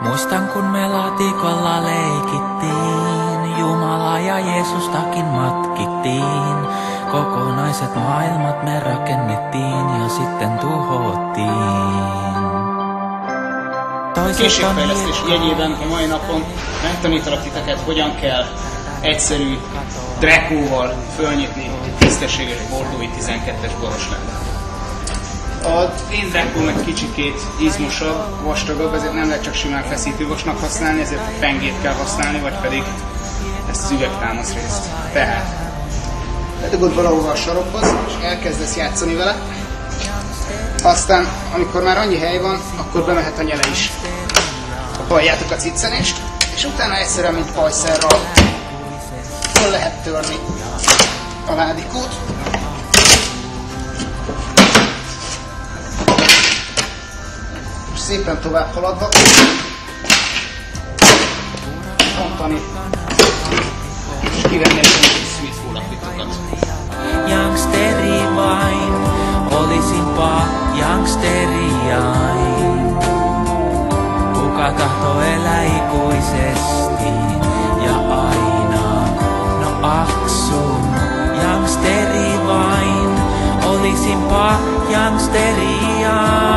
Muistan kun me laatikolla leikittiin, Jumala ja Jeesustakin matkittiin. Kokonaiset maailmat me rakennettiin ja sitten tuhottiin. Készségfejlesztés jegyében a mai napon megtanítalak titeket, hogyan kell egyszerű drekóval fölnyitni egy tisztességes bordói 12-es borosládat. Az én drekóm egy kicsikét izmosabb, vastagabb, ezért nem lehet csak simán feszítővasnak használni, ezért a pengét kell használni, vagy pedig ezt az üvegtámasz részt. Tehát ledugod valahova a sarokhoz, és elkezdesz játszani vele. Aztán, amikor már annyi hely van, akkor bemehet a nyele is. Halljátok a ciccenést, és utána egyszerűen, mint pajszerral föl lehet törni a ládikót. És szépen tovább haladva rontani, és kivenni egy Sweet Roll-apitokat. Youngsteri vain, olisinpa youngsteriain. Kuka tahtoo elää ikuisesti ja aina, no aksun. Youngsteri vain, olisinpa youngsteriain.